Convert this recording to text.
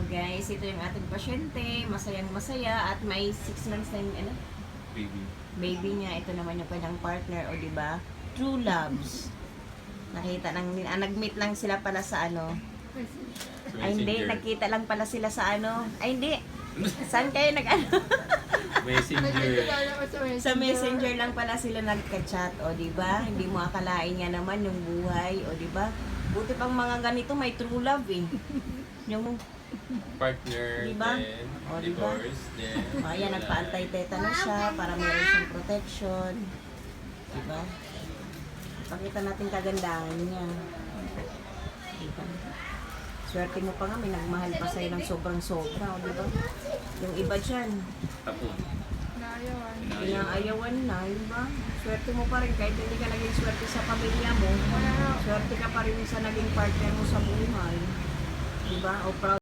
Guys, ito yung ating pasyente. Masayang masaya at may 6 months na yung ano? Baby. Baby niya. Ito naman yung kanyang partner. O diba? True loves. Nakita lang, nag-meet lang sila pala sa ano. Ay hindi, nagkita lang pala sila sa ano. Ay hindi. Saan kayo nag-ano? Messenger. Sa messenger lang pala sila nagka-chat. O diba? Hindi mo akalain nga naman yung buhay. O diba? Buti pang mga ganito may true love eh. Yung Partner, Diba? then O, diba? divorce, then ayan, nagpa-antay-tetanus siya para meron siyang protection. Diba? Pakita natin kagandahan niya. Diba? Swerte mo pa nga, may nagmahal pa sa'yo ng sobrang-sobra. O, diba? Yung iba dyan, tapon. inaayawan na, diba? Swerte mo pa rin, kahit hindi ka naging swerte sa pamilya mo, swerte ka pa rin sa naging partner mo sa buhay. Diba? O proud